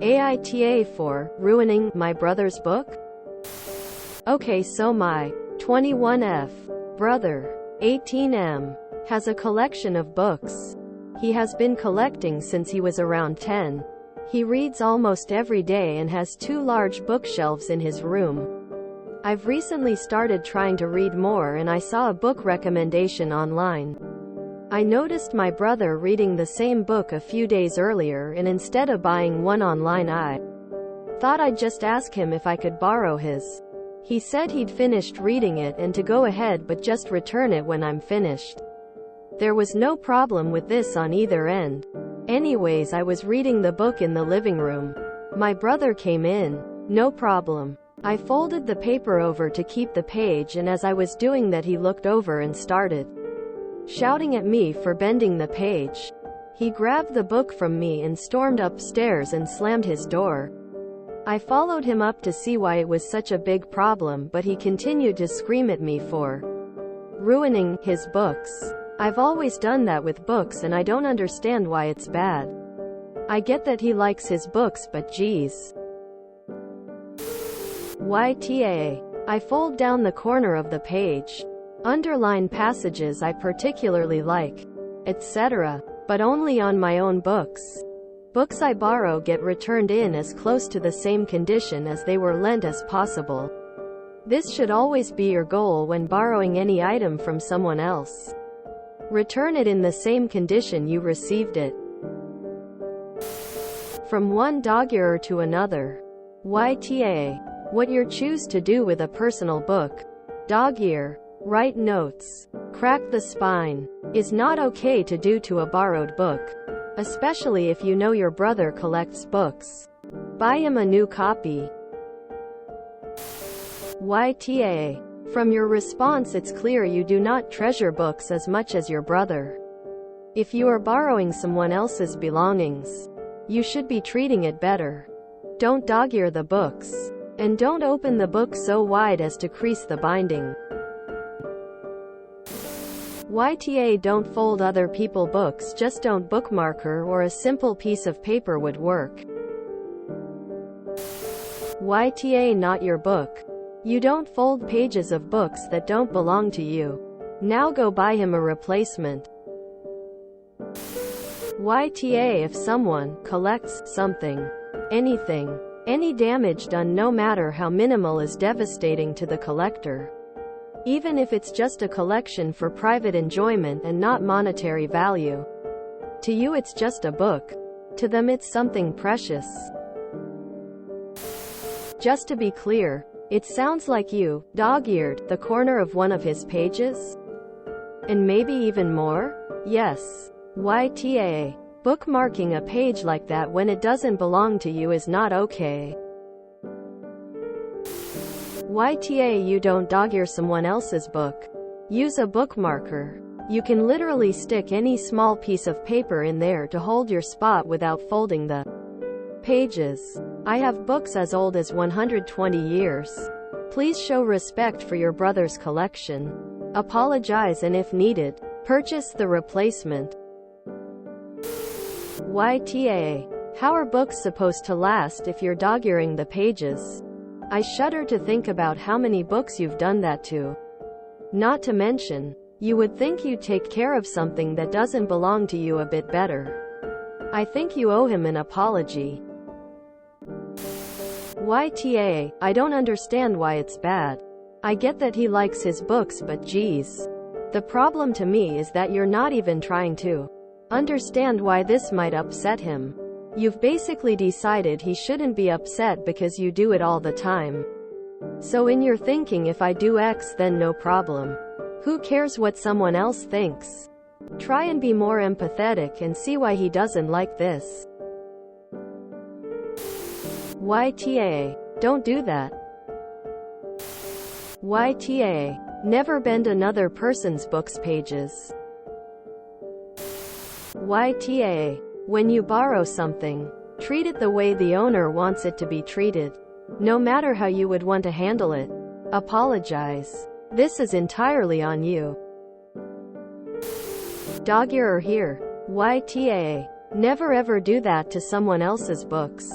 AITA for ruining my brother's book? Okay, so my 21F brother, 18M, has a collection of books. He has been collecting since he was around 10. He reads almost every day and has 2 large bookshelves in his room. I've recently started trying to read more, and I saw a book recommendation online. I noticed my brother reading the same book a few days earlier, and instead of buying one online, I thought I'd just ask him if I could borrow his. He said he'd finished reading it and to go ahead but just return it when I'm finished. There was no problem with this on either end. Anyways, I was reading the book in the living room. My brother came in. No problem. I folded the paper over to keep the page, and as I was doing that, he looked over and started shouting at me for bending the page. He grabbed the book from me and stormed upstairs and slammed his door. I followed him up to see why it was such a big problem, but he continued to scream at me for ruining his books. I've always done that with books, and I don't understand why it's bad. I get that he likes his books, but geez. YTA. I fold down the corner of the page. Underline passages I particularly like, etc. But only on my own books. Books I borrow get returned in as close to the same condition as they were lent as possible. This should always be your goal when borrowing any item from someone else. Return it in the same condition you received it. From one dog-earer to another. YTA. What you choose to do with a personal book. Dog-ear. Write notes. Crack the spine. Is not okay to do to a borrowed book. Especially if you know your brother collects books. Buy him a new copy. YTA. From your response, it's clear you do not treasure books as much as your brother. If you are borrowing someone else's belongings, you should be treating it better. Don't dog-ear the books. And don't open the book so wide as to crease the binding. YTA. Don't fold other people's books, just don't bookmarker, or a simple piece of paper would work. YTA. Not your book. You don't fold pages of books that don't belong to you. Now go buy him a replacement. YTA. If someone collects something, anything, any damage done, no matter how minimal, is devastating to the collector. Even if it's just a collection for private enjoyment and not monetary value. To you it's just a book. To them it's something precious. Just to be clear, it sounds like you dog-eared the corner of one of his pages? And maybe even more? Yes. YTA. Bookmarking a page like that when it doesn't belong to you is not okay. YTA. You don't dog-ear someone else's book. Use a bookmarker. You can literally stick any small piece of paper in there to hold your spot without folding the pages. I have books as old as 120 years. Please show respect for your brother's collection. Apologize, and if needed, purchase the replacement. YTA. How are books supposed to last if you're dog-earing the pages? I shudder to think about how many books you've done that to. Not to mention, you would think you'd take care of something that doesn't belong to you a bit better. I think you owe him an apology. YTA. I don't understand why it's bad. I get that he likes his books, but geez. The problem to me is that you're not even trying to understand why this might upset him. You've basically decided he shouldn't be upset because you do it all the time. So in your thinking, if I do X, then no problem. Who cares what someone else thinks? Try and be more empathetic and see why he doesn't like this. YTA. Don't do that. YTA. Never bend another person's books pages. YTA. When you borrow something, treat it the way the owner wants it to be treated. No matter how you would want to handle it. Apologize. This is entirely on you. Dog-earer here. YTA. Never ever do that to someone else's books.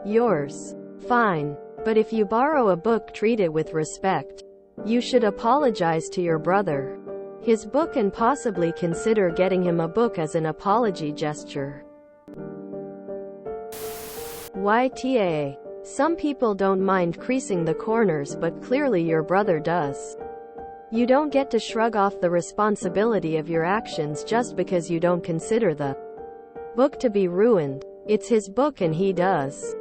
Yours. Fine. But if you borrow a book, treat it with respect. You should apologize to your brother. His book and possibly consider getting him a book as an apology gesture. YTA. Some people don't mind creasing the corners, but clearly your brother does. You don't get to shrug off the responsibility of your actions just because you don't consider the book to be ruined. It's his book and he does.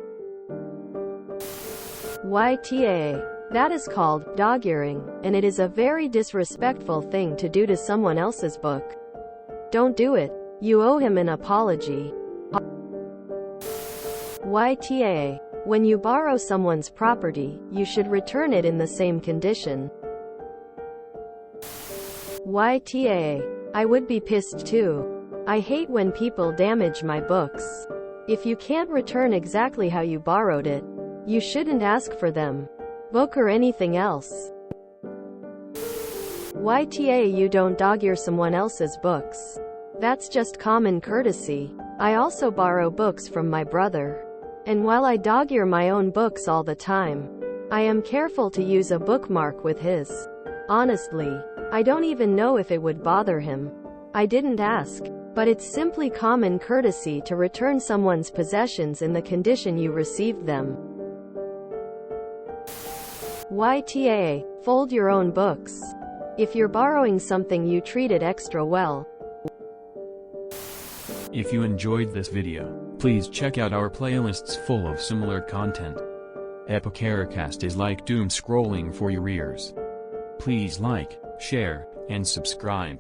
YTA. That is called dog-earing, and it is a very disrespectful thing to do to someone else's book. Don't do it. You owe him an apology. YTA. When you borrow someone's property, you should return it in the same condition. YTA. I would be pissed too. I hate when people damage my books. If you can't return exactly how you borrowed it, you shouldn't ask for them. Book or anything else. YTA. You don't dog-ear someone else's books. That's just common courtesy. I also borrow books from my brother. And while I dog-ear my own books all the time, I am careful to use a bookmark with his. Honestly, I don't even know if it would bother him. I didn't ask. But it's simply common courtesy to return someone's possessions in the condition you received them. YTA. Fold your own books. If you're borrowing something, you treat it extra well. If you enjoyed this video, please check out our playlists full of similar content. Epicast is like doom scrolling for your ears. Please like, share, and subscribe.